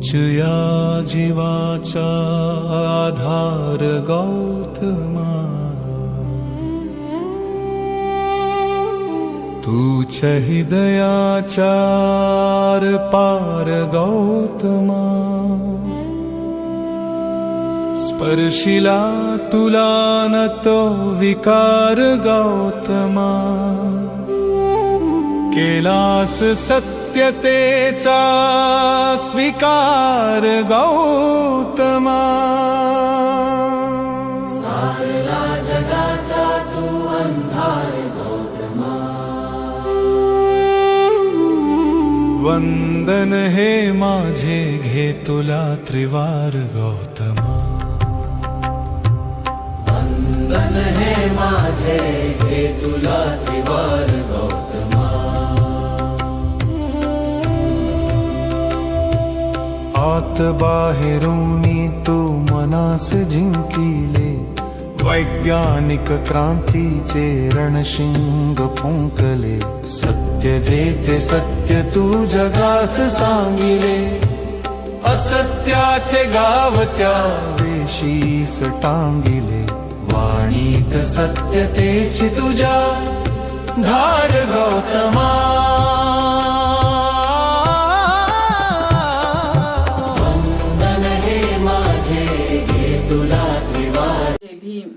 तूच या जीवाचा आधार गौतमा, तूच हृदयाचा पार गौतमा, स्पर्शिला तुला न तो विकार गौतमा, केलास सत्यतेचा स्वीकार गौतमा, सारला जगाचा तू अंधार गौतमा, वंदन हे माझे घे तुला त्रिवार गौतमा, वंदन हे माझे घे तुला त्रिवार गौतमा, आत बाहेरूनी तू मनास जिंकिले, वैज्ञानिक क्रांतीचे रणशिंग फुंकले, सत्य जे ते सत्य तू जगास सांगिले, असत्याचे गावत्या वेशीस टांगिले, वाणीत सत्यतेची तुझ्या धार गौतमा, वंदन हे माझे घे तुला त्रिवार. जय भीम.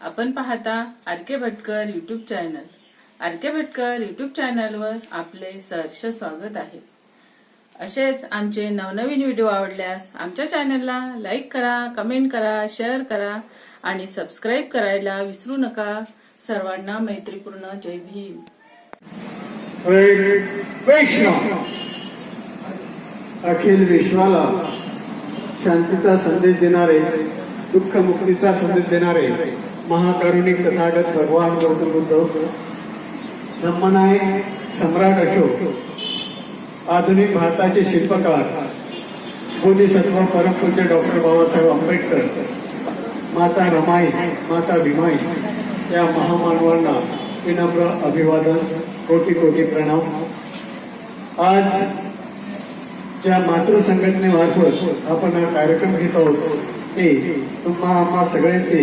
आपण पाहता R K. Bhatkar YouTube channel. R K. Bhatkar YouTube चॅनलवर आपले सहर्ष स्वागत आहे. असेच आमचे नवनवीन व्हिडिओ आवडल्यास आमच्या चॅनलला लाईक करा, कमेंट करा, शेअर करा आणि सबस्क्राईब करायला विसरू नका. सर्वांना मैत्रीपूर्ण जय भीम. वैष्णव अखिल विश्वाला शांतीचा संदेश देणारे, दुःख मुक्तीचा संदेश देणारे महाकारुणिक तथागत भगवान गौतम बुद्ध, ब्रह्मनायक सम्राट अशोक, आधुनिक भारताचे शिल्पकार बोधिसत्व परमपूज्य डॉक्टर बाबासाहेब आंबेडकर, माता रमाई, माता भीमाई या महामानवांना विनम्र अभिवादन, कोटी कोटी प्रणाम. आज ज्या मातृ संघटनेमार्फत आपण हा कार्यक्रम घेत आहोत ते तुम्हा आम्हा सगळ्यांचे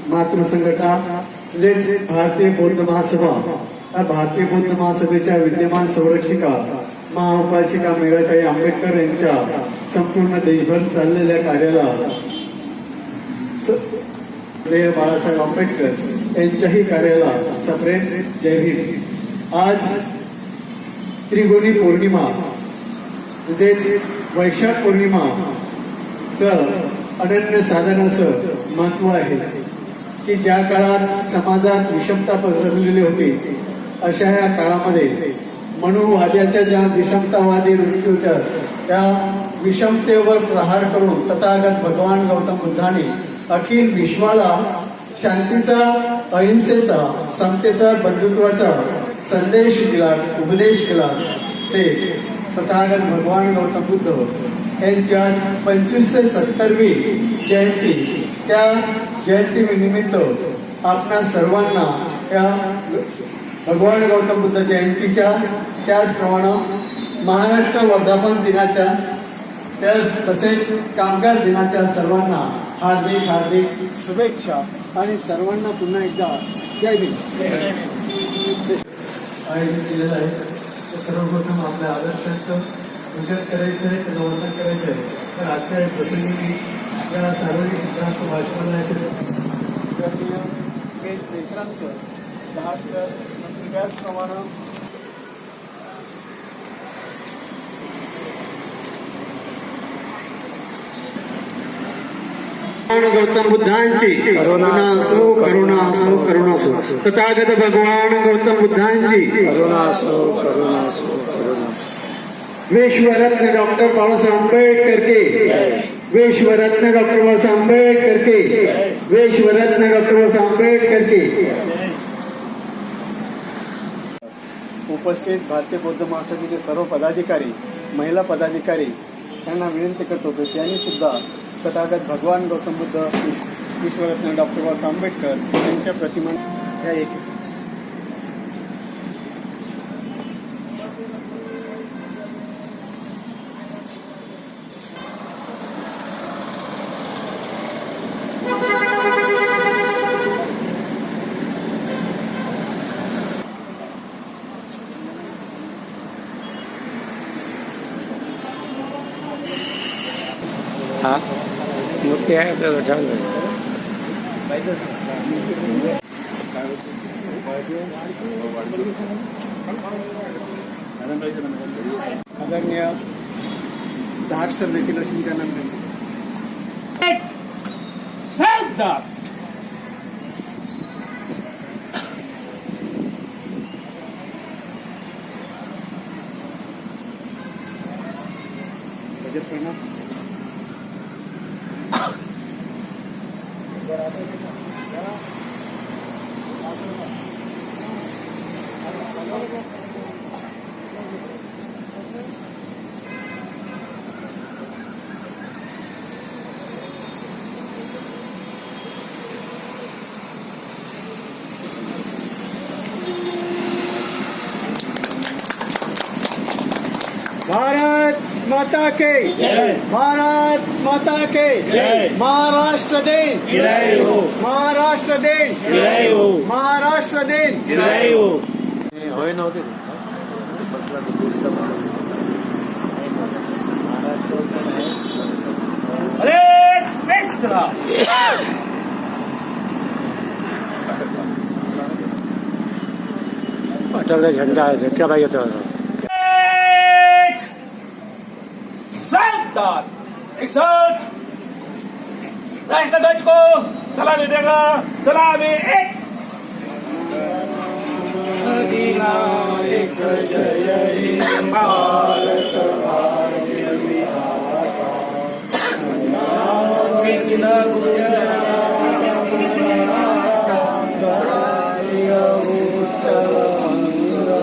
मातृ संघटना म्हणजेच भारतीय बौद्ध महासभा, या भारतीय बौद्ध महासभेच्या विद्यमान संरक्षिका महाउपासिका मीराताई आंबेडकर यांच्या संपूर्ण देशभर चाललेल्या कार्याला बाळासाहेब आंबेडकर यांच्याही कार्याला सप्रेम जय भीम. आज त्रिगुणी पौर्णिमा म्हणजेच वैशाख पौर्णिमाचं अनन्य साधन असं महत्व आहे की ज्या काळात समाजात विषमता पसरलेली होती अशा या काळामध्ये मनुवाद्याच्या ज्या विषमतावादी वृत्ती होत्या त्या विषमतेवर प्रहार करून तथागत भगवान गौतम बुद्धांनी अखिल विश्वाला शांतीचा, अहिंसेचा, समतेचा, बंधुत्वाचा संदेश दिला, उपदेश केला. ते तथागत भगवान गौतम बुद्ध यांची आज 2570वी जयंती. त्या जयंतीनिमित्त आपणा सर्वांना या भगवान गौतम बुद्ध जयंतीच्या, त्याचप्रमाणे महाराष्ट्र वर्धापन दिनाच्या, तसेच कामगार दिनाच्या सर्वांना हार्दिक हार्दिक शुभेच्छा आणि सर्वांना पुन्हा एकदा जय भीम. आयोजन केलेलं आहे. सर्वप्रथम आपल्या आदर्शाचं पूजन करायचं आहे, त्याचं वर्णन करायचं आहे. तर आजच्या प्रसंगी या सार्वजनिक क्षेत्राचं भाषणाचं देशांचं भाष्य त्याचप्रमाणे गौतम बुद्धांची करुणा असो, करुणा असो, करुणा असो. तथागत भगवान गौतम बुद्धांची करुणा असो, करुणा असो, करुणा. विश्वरत्न डॉक्टर बाबासाहेब आंबेडकर के, विश्वरत्न डॉक्टर बाबासाहेब आंबेडकर के, विश्वरत्न डॉक्टर बाबासाहेब आंबेडकर के. उपस्थित भारतीय बौद्ध महासभेचे सर्व पदाधिकारी, महिला पदाधिकारी यांना विनंती करतो की त्यांनी सुद्धा तथागत भगवान गौतम बुद्ध, विश्वरत्न डॉक्टर बाबासाहेब आंबेडकर यांच्या प्रतिमा या एक हा मूर्ती आहे आपल्याला ठेवलं आदरणीय दहाट सर देखील लक्ष्मीकानंद बजेट परिणाम भारत माता के भारत माता के महाराष्ट्र दिन महाराष्ट्र दिन महाराष्ट्र दिन होय नव्हते अटलचा झेंडा आहे झटक्या पाहिजे होता राष्ट्रध्वज को सलामी देगा सलामी एक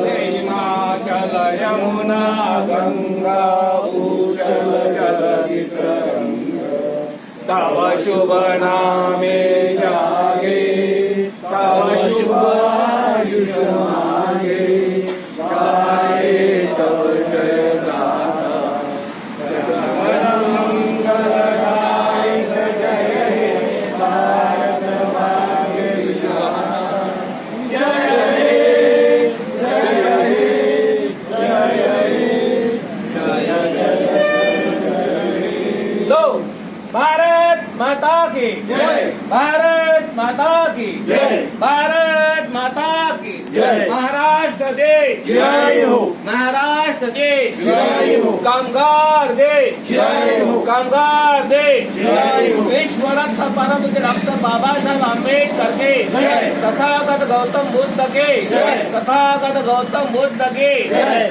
हिमाचल यमुना गंगा उच्चल जलधि तव शुभ नामे जागे तव शुभ आशीष मांगे गाये तव जय गाथा जगमन मंगलदायक जय हे भारत भाग्य विधाता जय हे जय हे जय हे जय जय लो भारत माता की जय भारत माता की जय भारत माता की जय महाराष्ट्र देश जय हो महाराष्ट्र देश जय हो कामगार देश जय हो कामगार देश जय हो विश्वरत्न परमपूज्य डॉक्टर बाबासाहेब आंबेडकर के जय तथागत गौतम बुद्ध के जय तथागत गौतम बुद्ध के जय